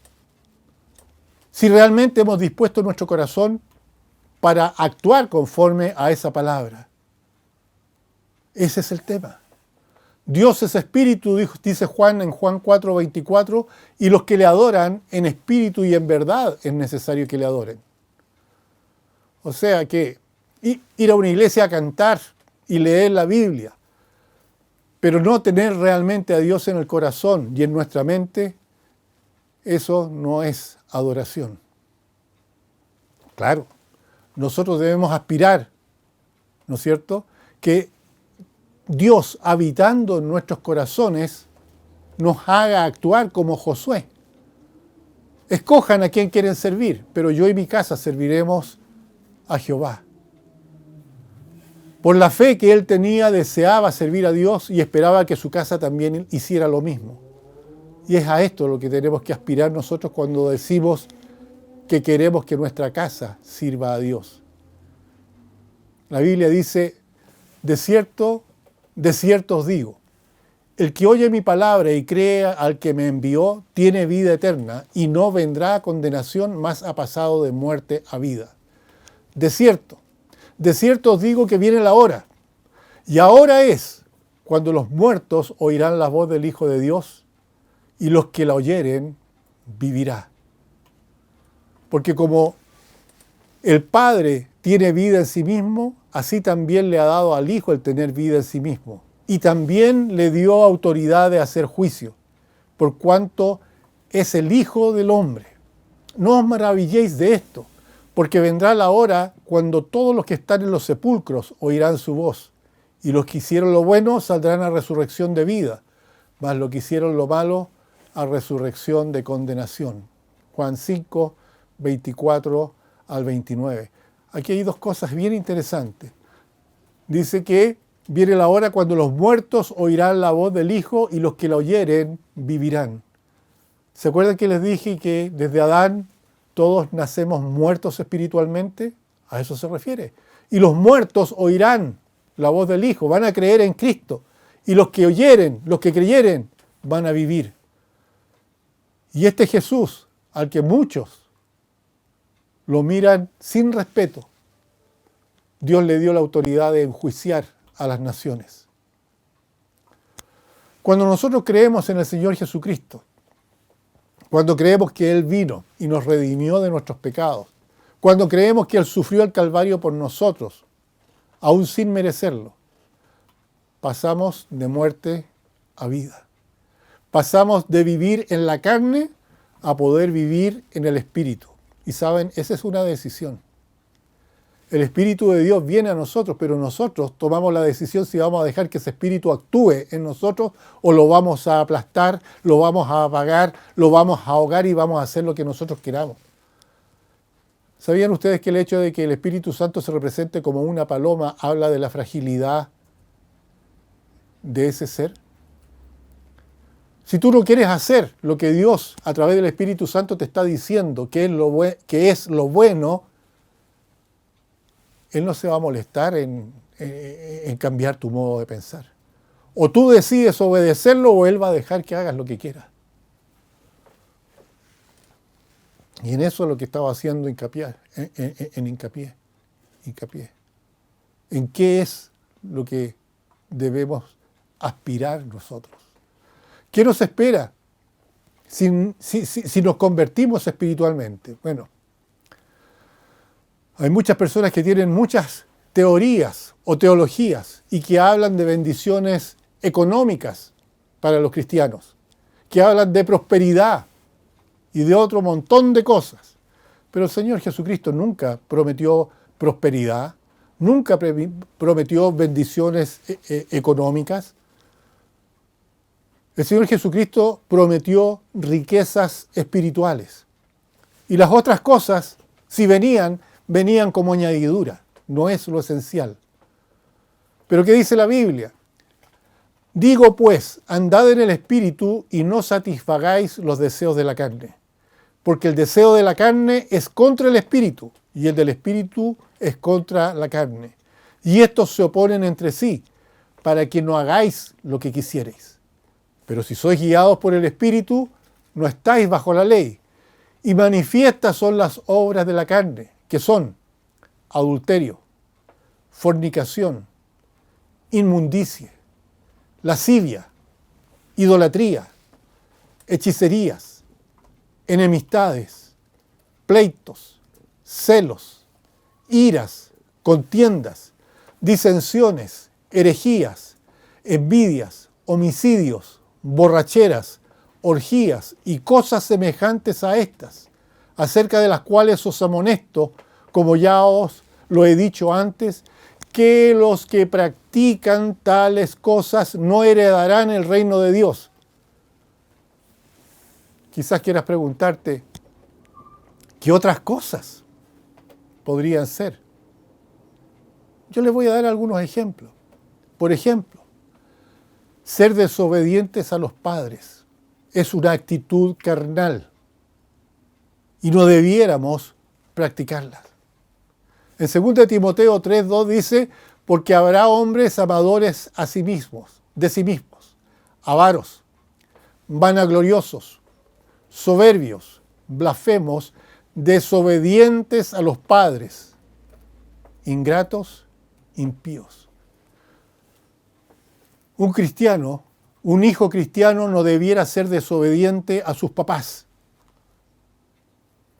Si realmente hemos dispuesto nuestro corazón para actuar conforme a esa palabra. Ese es el tema. Dios es espíritu, dice Juan en Juan 4:24, y los que le adoran en espíritu y en verdad es necesario que le adoren. O sea que ir a una iglesia a cantar y leer la Biblia, pero no tener realmente a Dios en el corazón y en nuestra mente, eso no es adoración. Claro, nosotros debemos aspirar, ¿no es cierto?, que Dios, habitando en nuestros corazones, nos haga actuar como Josué. Escojan a quién quieren servir, pero yo y mi casa serviremos a Jehová. Por la fe que él tenía, deseaba servir a Dios y esperaba que su casa también hiciera lo mismo. Y es a esto lo que tenemos que aspirar nosotros cuando decimos que queremos que nuestra casa sirva a Dios. La Biblia dice, de cierto os digo, el que oye mi palabra y cree al que me envió, tiene vida eterna y no vendrá a condenación, mas ha pasado de muerte a vida. De cierto os digo que viene la hora, y ahora es cuando los muertos oirán la voz del Hijo de Dios, y los que la oyeren vivirá. Porque como el Padre tiene vida en sí mismo, así también le ha dado al Hijo el tener vida en sí mismo. Y también le dio autoridad de hacer juicio, por cuanto es el Hijo del hombre. No os maravilléis de esto, porque vendrá la hora cuando todos los que están en los sepulcros oirán su voz, y los que hicieron lo bueno saldrán a resurrección de vida, mas los que hicieron lo malo a resurrección de condenación. Juan 5, 24 al 29. Aquí hay dos cosas bien interesantes. Dice que viene la hora cuando los muertos oirán la voz del Hijo y los que la oyeren vivirán. ¿Se acuerdan que les dije que desde Adán todos nacemos muertos espiritualmente? A eso se refiere. Y los muertos oirán la voz del Hijo, van a creer en Cristo. Y los que oyeren, los que creyeren, van a vivir. Y este Jesús, al que muchos lo miran sin respeto, Dios le dio la autoridad de enjuiciar a las naciones. Cuando nosotros creemos en el Señor Jesucristo, cuando creemos que Él vino y nos redimió de nuestros pecados, cuando creemos que Él sufrió el Calvario por nosotros, aún sin merecerlo, pasamos de muerte a vida. Pasamos de vivir en la carne a poder vivir en el Espíritu. Y saben, esa es una decisión. El Espíritu de Dios viene a nosotros, pero nosotros tomamos la decisión si vamos a dejar que ese Espíritu actúe en nosotros o lo vamos a aplastar, lo vamos a apagar, lo vamos a ahogar y vamos a hacer lo que nosotros queramos. ¿Sabían ustedes que el hecho de que el Espíritu Santo se represente como una paloma habla de la fragilidad de ese ser? Si tú no quieres hacer lo que Dios a través del Espíritu Santo te está diciendo que es lo bueno, Él no se va a molestar en cambiar tu modo de pensar. O tú decides obedecerlo o Él va a dejar que hagas lo que quieras. Y en eso es lo que estaba haciendo hincapié. ¿En qué es lo que debemos aspirar nosotros? ¿Qué nos espera si nos convertimos espiritualmente? Bueno, hay muchas personas que tienen muchas teorías o teologías y que hablan de bendiciones económicas para los cristianos, que hablan de prosperidad y de otro montón de cosas. Pero el Señor Jesucristo nunca prometió prosperidad, nunca prometió bendiciones económicas. El Señor Jesucristo prometió riquezas espirituales. Y las otras cosas, si venían como añadidura, no es lo esencial. Pero ¿qué dice la Biblia? Digo pues, andad en el Espíritu y no satisfagáis los deseos de la carne. Porque el deseo de la carne es contra el Espíritu, y el del Espíritu es contra la carne. Y estos se oponen entre sí, para que no hagáis lo que quisierais. Pero si sois guiados por el Espíritu, no estáis bajo la ley. Y manifiestas son las obras de la carne, que son adulterio, fornicación, inmundicia, lascivia, idolatría, hechicerías, enemistades, pleitos, celos, iras, contiendas, disensiones, herejías, envidias, homicidios, borracheras, orgías y cosas semejantes a estas, acerca de las cuales os amonesto, como ya os lo he dicho antes, que los que practican tales cosas no heredarán el reino de Dios. Quizás quieras preguntarte, ¿qué otras cosas podrían ser? Yo les voy a dar algunos ejemplos. Por ejemplo, ser desobedientes a los padres es una actitud carnal y no debiéramos practicarlas. En 2 Timoteo 3:2 dice, porque habrá hombres amadores a sí mismos, de sí mismos, avaros, vanagloriosos, soberbios, blasfemos, desobedientes a los padres, ingratos, impíos. Un cristiano, un hijo cristiano no debiera ser desobediente a sus papás,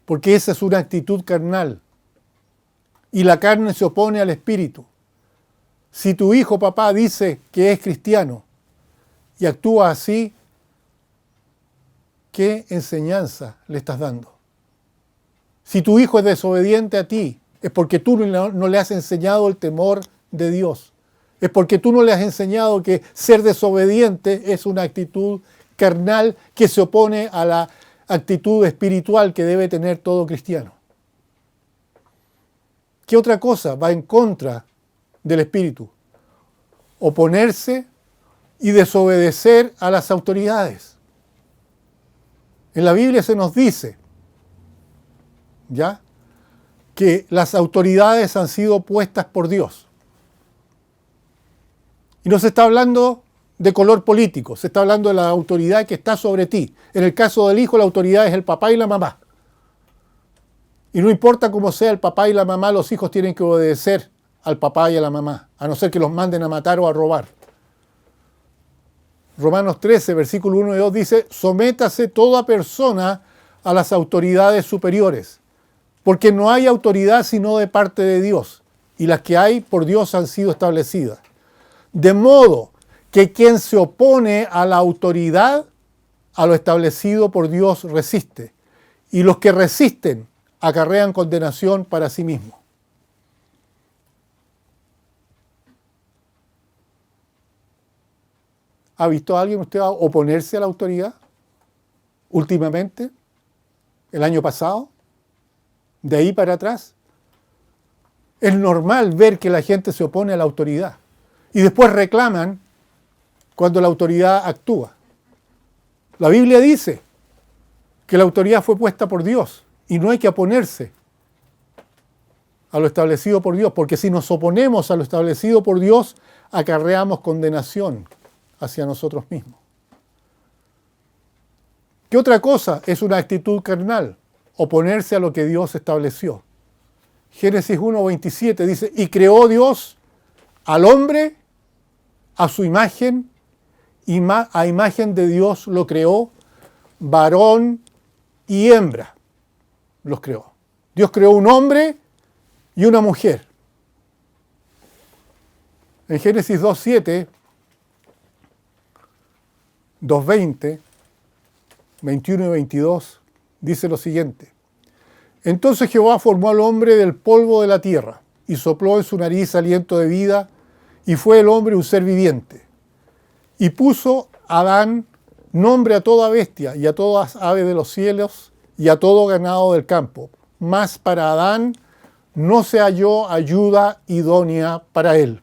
porque esa es una actitud carnal. Y la carne se opone al espíritu. Si tu hijo, papá, dice que es cristiano y actúa así, ¿qué enseñanza le estás dando? Si tu hijo es desobediente a ti, es porque tú no le has enseñado el temor de Dios. Es porque tú no le has enseñado que ser desobediente es una actitud carnal que se opone a la actitud espiritual que debe tener todo cristiano. ¿Qué otra cosa va en contra del espíritu? Oponerse y desobedecer a las autoridades. En la Biblia se nos dice, ¿ya?, que las autoridades han sido puestas por Dios. Y no se está hablando de color político, se está hablando de la autoridad que está sobre ti. En el caso del hijo, la autoridad es el papá y la mamá. Y no importa cómo sea el papá y la mamá, los hijos tienen que obedecer al papá y a la mamá, a no ser que los manden a matar o a robar. Romanos 13, versículo 1 y 2 dice, sométase toda persona a las autoridades superiores, porque no hay autoridad sino de parte de Dios, y las que hay por Dios han sido establecidas. De modo que quien se opone a la autoridad, a lo establecido por Dios resiste, y los que resisten acarrean condenación para sí mismos. ¿Ha visto a alguien usted oponerse a la autoridad últimamente? ¿El año pasado? ¿De ahí para atrás? Es normal ver que la gente se opone a la autoridad y después reclaman cuando la autoridad actúa. La Biblia dice que la autoridad fue puesta por Dios y no hay que oponerse a lo establecido por Dios, porque si nos oponemos a lo establecido por Dios, acarreamos condenación hacia nosotros mismos. ¿Qué otra cosa es una actitud carnal? Oponerse a lo que Dios estableció. Génesis 1:27 dice, y creó Dios al hombre a su imagen, y a imagen de Dios lo creó, varón y hembra los creó. Dios creó un hombre y una mujer. En Génesis 2:7, 2:20, 21 y 22, dice lo siguiente. Entonces Jehová formó al hombre del polvo de la tierra y sopló en su nariz aliento de vida, y fue el hombre un ser viviente. Y puso a Adán nombre a toda bestia y a todas aves de los cielos y a todo ganado del campo. Mas para Adán no se halló ayuda idónea para él.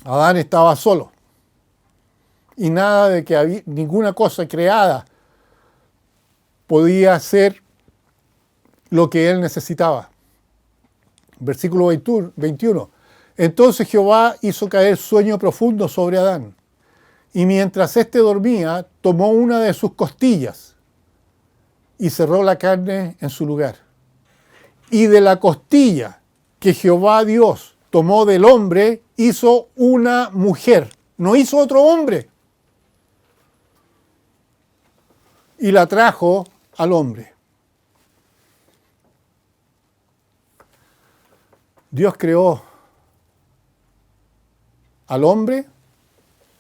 Adán estaba solo. y nada de que ninguna cosa creada podía hacer lo que él necesitaba. Versículo 21. Entonces Jehová hizo caer sueño profundo sobre Adán, y mientras éste dormía, tomó una de sus costillas y cerró la carne en su lugar. Y de la costilla que Jehová Dios tomó del hombre, hizo una mujer, no hizo otro hombre, y la trajo al hombre. Dios creó al hombre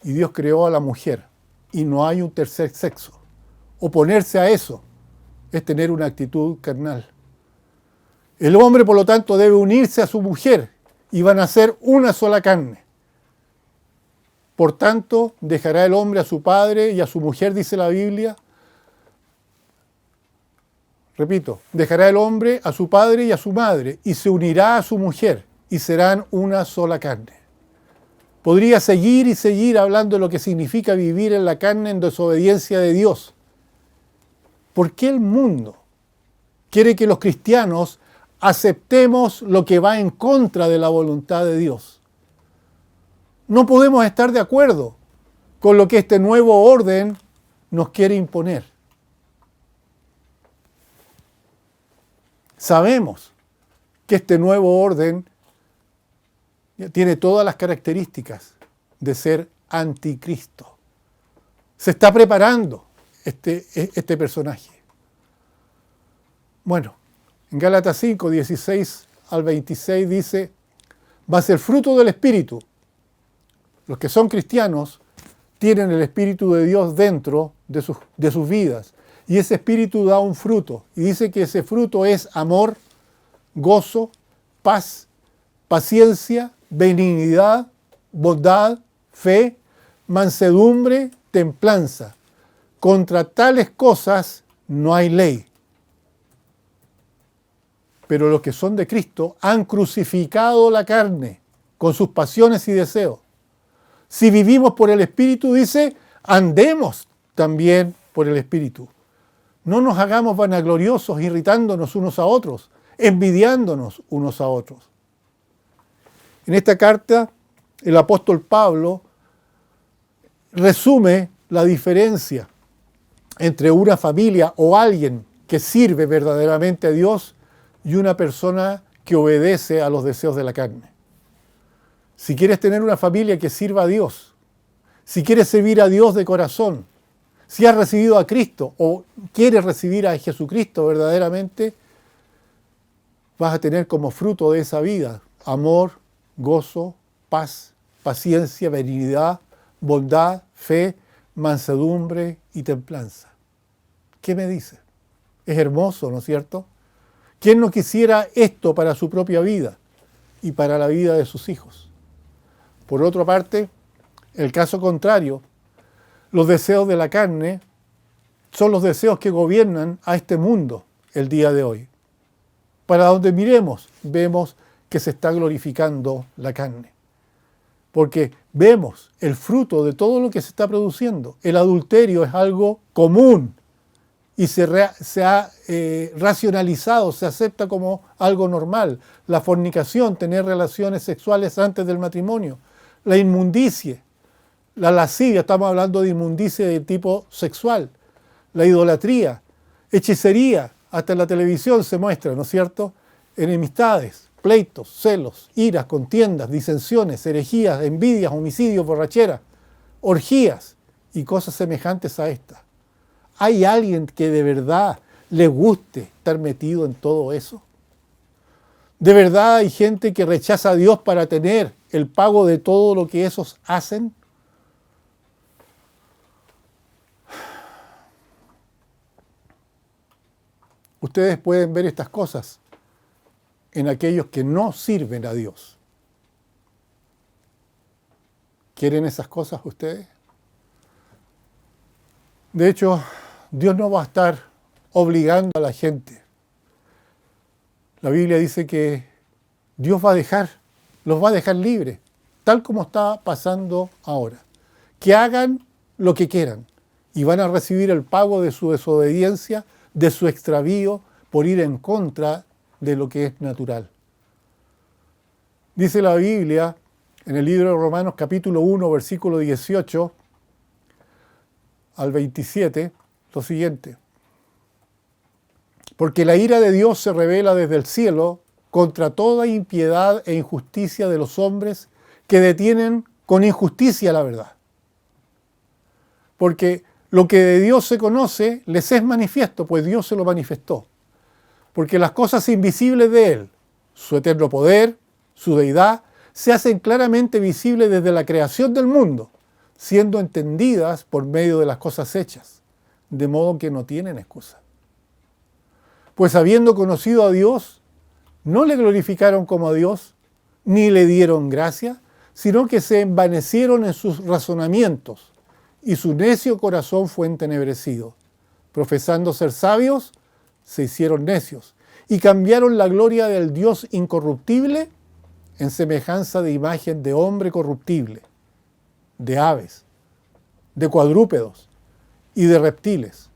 y Dios creó a la mujer, y no hay un tercer sexo. Oponerse a eso es tener una actitud carnal. El hombre, por lo tanto, debe unirse a su mujer y van a ser una sola carne. Por tanto, dejará el hombre a su padre y a su mujer, dice la Biblia. Repito, dejará el hombre a su padre y a su madre y se unirá a su mujer y serán una sola carne. Podría seguir y seguir hablando de lo que significa vivir en la carne en desobediencia de Dios. ¿Por qué el mundo quiere que los cristianos aceptemos lo que va en contra de la voluntad de Dios? No podemos estar de acuerdo con lo que este nuevo orden nos quiere imponer. Sabemos que este nuevo orden tiene todas las características de ser anticristo. Se está preparando este personaje. Bueno, en Gálatas 5, 16 al 26 dice, va a ser fruto del Espíritu. Los que son cristianos tienen el Espíritu de Dios dentro de sus vidas. Y ese Espíritu da un fruto. Y dice que ese fruto es amor, gozo, paz, paciencia, benignidad, bondad, fe, mansedumbre, templanza. Contra tales cosas no hay ley. Pero los que son de Cristo han crucificado la carne con sus pasiones y deseos. Si vivimos por el Espíritu, dice, andemos también por el Espíritu. No nos hagamos vanagloriosos, irritándonos unos a otros, envidiándonos unos a otros. En esta carta, el apóstol Pablo resume la diferencia entre una familia o alguien que sirve verdaderamente a Dios y una persona que obedece a los deseos de la carne. Si quieres tener una familia que sirva a Dios, si quieres servir a Dios de corazón, si has recibido a Cristo o quieres recibir a Jesucristo verdaderamente, vas a tener como fruto de esa vida amor, gozo, paz, paciencia, benignidad, bondad, fe, mansedumbre y templanza. ¿Qué me dice? Es hermoso, ¿no es cierto? ¿Quién no quisiera esto para su propia vida y para la vida de sus hijos? Por otra parte, el caso contrario, los deseos de la carne son los deseos que gobiernan a este mundo el día de hoy. Para donde miremos, vemos que se está glorificando la carne. Porque vemos el fruto de todo lo que se está produciendo. El adulterio es algo común y se ha racionalizado, se acepta como algo normal. La fornicación, tener relaciones sexuales antes del matrimonio. La inmundicia, la lascivia, estamos hablando de inmundicia de tipo sexual. La idolatría, hechicería, hasta en la televisión se muestra, ¿no es cierto? Enemistades, pleitos, celos, iras, contiendas, disensiones, herejías, envidias, homicidios, borracheras, orgías y cosas semejantes a estas. ¿Hay alguien que de verdad le guste estar metido en todo eso? ¿De verdad hay gente que rechaza a Dios para tener el pago de todo lo que esos hacen? Ustedes pueden ver estas cosas en aquellos que no sirven a Dios. ¿Quieren esas cosas ustedes? De hecho, Dios no va a estar obligando a la gente. La Biblia dice que Dios los va a dejar libres, tal como está pasando ahora. Que hagan lo que quieran y van a recibir el pago de su desobediencia, de su extravío, por ir en contra de lo que es natural. Dice la Biblia en el libro de Romanos capítulo 1, versículo 18 al 27, lo siguiente: porque la ira de Dios se revela desde el cielo contra toda impiedad e injusticia de los hombres que detienen con injusticia la verdad. Porque lo que de Dios se conoce les es manifiesto, pues Dios se lo manifestó. Porque las cosas invisibles de Él, su eterno poder, su deidad, se hacen claramente visibles desde la creación del mundo, siendo entendidas por medio de las cosas hechas, de modo que no tienen excusa. Pues habiendo conocido a Dios, no le glorificaron como a Dios, ni le dieron gracia, sino que se envanecieron en sus razonamientos, y su necio corazón fue entenebrecido. Profesando ser sabios, se hicieron necios, y cambiaron la gloria del Dios incorruptible en semejanza de imagen de hombre corruptible, de aves, de cuadrúpedos y de reptiles.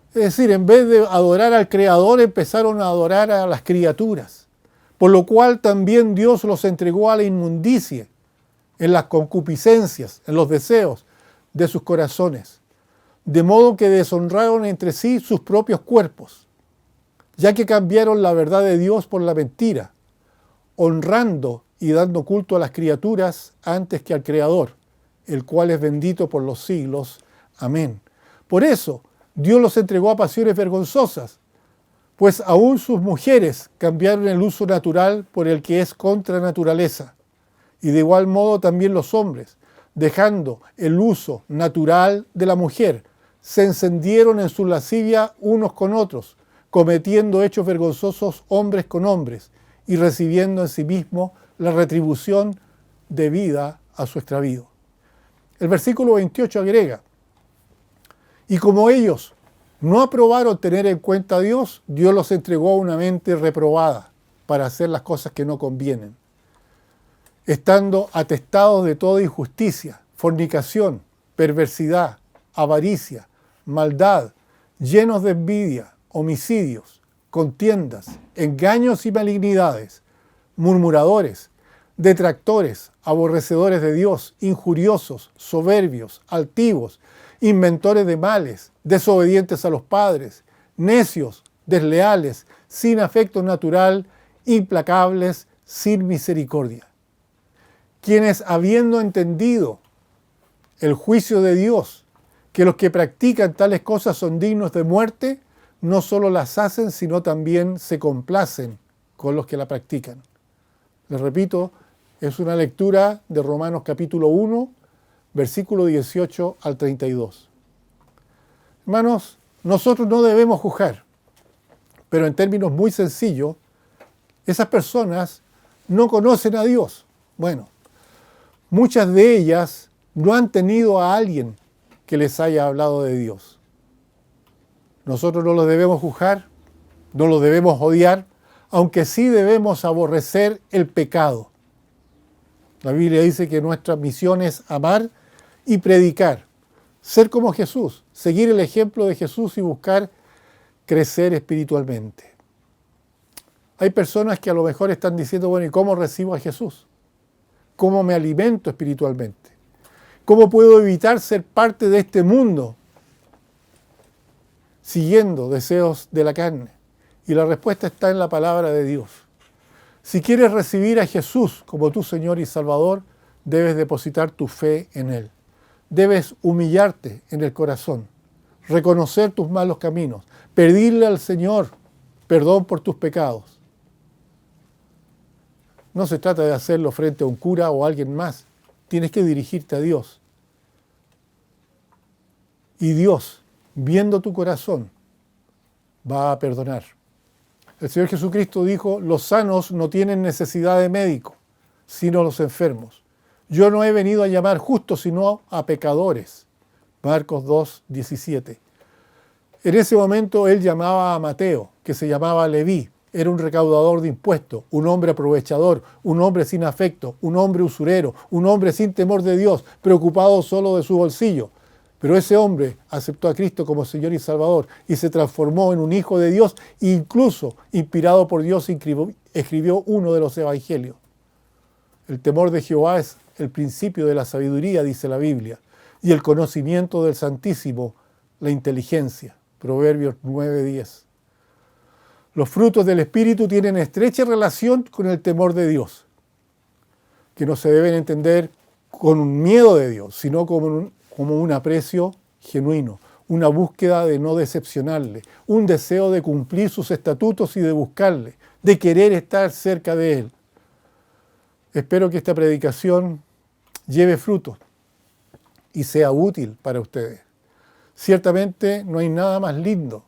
Es decir, en vez de adorar al Creador, empezaron a adorar a las criaturas, por lo cual también Dios los entregó a la inmundicia, en las concupiscencias, en los deseos de sus corazones, de modo que deshonraron entre sí sus propios cuerpos, ya que cambiaron la verdad de Dios por la mentira, honrando y dando culto a las criaturas antes que al Creador, el cual es bendito por los siglos. Amén. Por eso, Dios los entregó a pasiones vergonzosas, pues aún sus mujeres cambiaron el uso natural por el que es contra naturaleza, y de igual modo también los hombres, dejando el uso natural de la mujer, se encendieron en su lascivia unos con otros, cometiendo hechos vergonzosos hombres con hombres, y recibiendo en sí mismo la retribución debida a su extravío. El versículo 28 agrega: y como ellos no aprobaron tener en cuenta a Dios, Dios los entregó a una mente reprobada para hacer las cosas que no convienen, estando atestados de toda injusticia, fornicación, perversidad, avaricia, maldad, llenos de envidia, homicidios, contiendas, engaños y malignidades, murmuradores, detractores, aborrecedores de Dios, injuriosos, soberbios, altivos, inventores de males, desobedientes a los padres, necios, desleales, sin afecto natural, implacables, sin misericordia. Quienes, habiendo entendido el juicio de Dios, que los que practican tales cosas son dignos de muerte, no solo las hacen, sino también se complacen con los que la practican. Les repito, es una lectura de Romanos capítulo 1, versículo 18 al 32. Hermanos, nosotros no debemos juzgar, pero en términos muy sencillos, esas personas no conocen a Dios. Bueno, muchas de ellas no han tenido a alguien que les haya hablado de Dios. Nosotros no los debemos juzgar, no los debemos odiar, aunque sí debemos aborrecer el pecado. La Biblia dice que nuestra misión es amar y predicar, ser como Jesús, seguir el ejemplo de Jesús y buscar crecer espiritualmente. Hay personas que a lo mejor están diciendo, bueno, ¿y cómo recibo a Jesús? ¿Cómo me alimento espiritualmente? ¿Cómo puedo evitar ser parte de este mundo siguiendo deseos de la carne? Y la respuesta está en la palabra de Dios. Si quieres recibir a Jesús como tu Señor y Salvador, debes depositar tu fe en Él. Debes humillarte en el corazón, reconocer tus malos caminos, pedirle al Señor perdón por tus pecados. No se trata de hacerlo frente a un cura o a alguien más. Tienes que dirigirte a Dios. Y Dios, viendo tu corazón, va a perdonar. El Señor Jesucristo dijo, los sanos no tienen necesidad de médico, sino los enfermos. Yo no he venido a llamar justos, sino a pecadores. Marcos 2, 17. En ese momento él llamaba a Mateo, que se llamaba Leví. Era un recaudador de impuestos, un hombre aprovechador, un hombre sin afecto, un hombre usurero, un hombre sin temor de Dios, preocupado solo de su bolsillo. Pero ese hombre aceptó a Cristo como Señor y Salvador y se transformó en un hijo de Dios, incluso inspirado por Dios escribió uno de los evangelios. El temor de Jehová es el principio de la sabiduría, dice la Biblia, y el conocimiento del Santísimo, la inteligencia. Proverbios 9:10. Los frutos del Espíritu tienen estrecha relación con el temor de Dios, que no se deben entender con un miedo de Dios, sino como un aprecio genuino, una búsqueda de no decepcionarle, un deseo de cumplir sus estatutos y de buscarle, de querer estar cerca de Él. Espero que esta predicación lleve fruto y sea útil para ustedes. Ciertamente no hay nada más lindo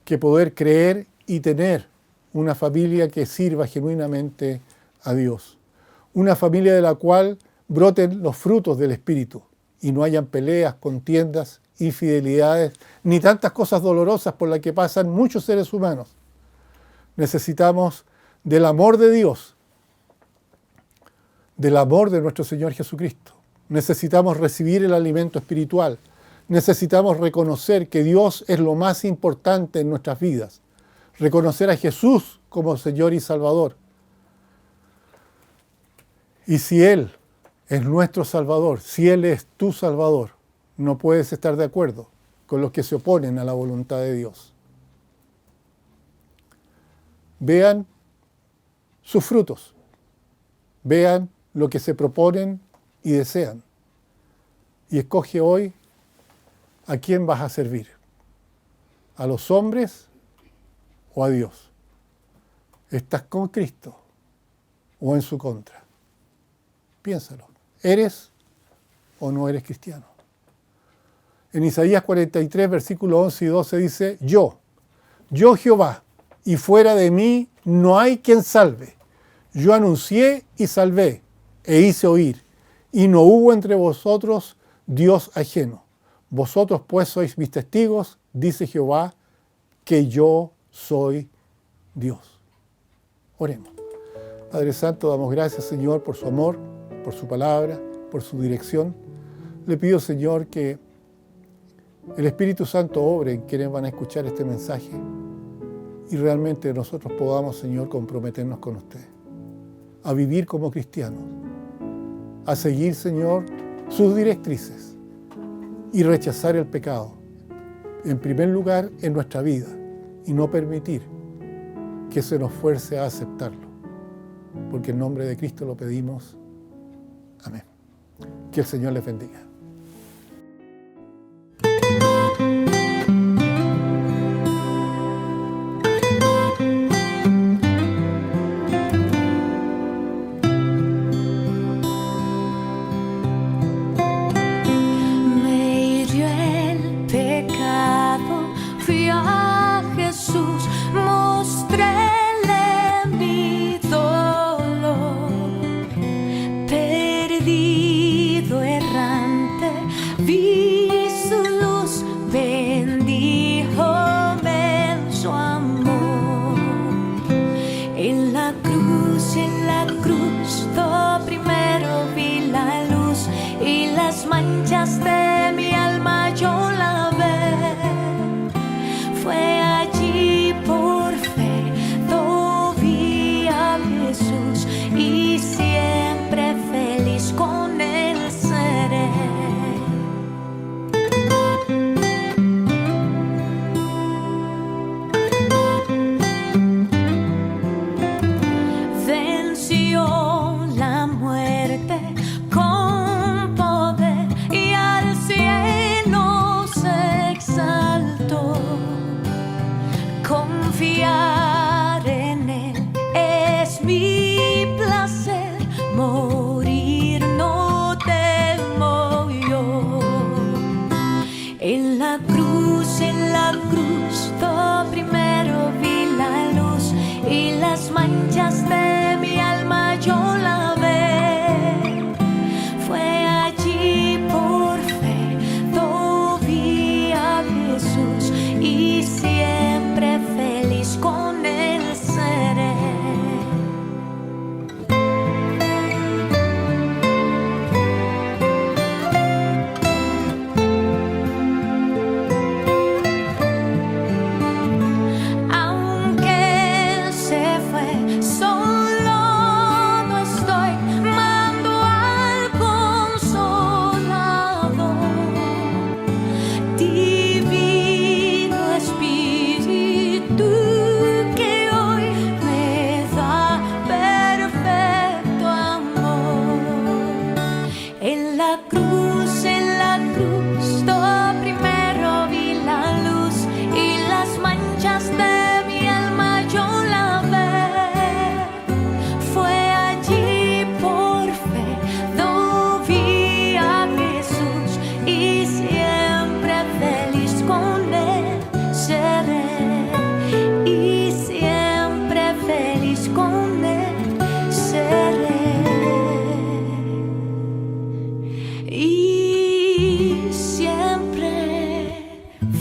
que poder creer y tener una familia que sirva genuinamente a Dios. Una familia de la cual broten los frutos del Espíritu y no hayan peleas, contiendas, infidelidades, ni tantas cosas dolorosas por las que pasan muchos seres humanos. Necesitamos del amor de Dios, del amor de nuestro Señor Jesucristo. Necesitamos recibir el alimento espiritual. Necesitamos reconocer que Dios es lo más importante en nuestras vidas. Reconocer a Jesús como Señor y Salvador. Y si Él es nuestro Salvador, si Él es tu Salvador, no puedes estar de acuerdo con los que se oponen a la voluntad de Dios. Vean sus frutos. Vean lo que se proponen y desean. Y escoge hoy a quién vas a servir. ¿A los hombres o a Dios? ¿Estás con Cristo o en su contra? Piénsalo. ¿Eres o no eres cristiano? En Isaías 43, versículos 11 y 12 dice, yo Jehová, y fuera de mí no hay quien salve. Yo anuncié y salvé, e hice oír, y no hubo entre vosotros Dios ajeno. Vosotros pues sois mis testigos, dice Jehová, que yo soy Dios. Oremos. Padre Santo, damos gracias, Señor, por su amor, por su palabra, por su dirección. Le pido, Señor, que el Espíritu Santo obre en quienes van a escuchar este mensaje y realmente nosotros podamos, Señor, comprometernos con usted, a vivir como cristianos, a seguir, Señor, sus directrices y rechazar el pecado, en primer lugar, en nuestra vida y no permitir que se nos fuerce a aceptarlo. Porque en nombre de Cristo lo pedimos. Amén. Que el Señor les bendiga.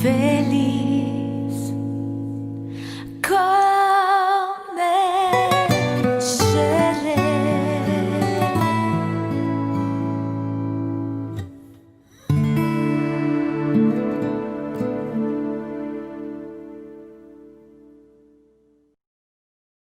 feliz.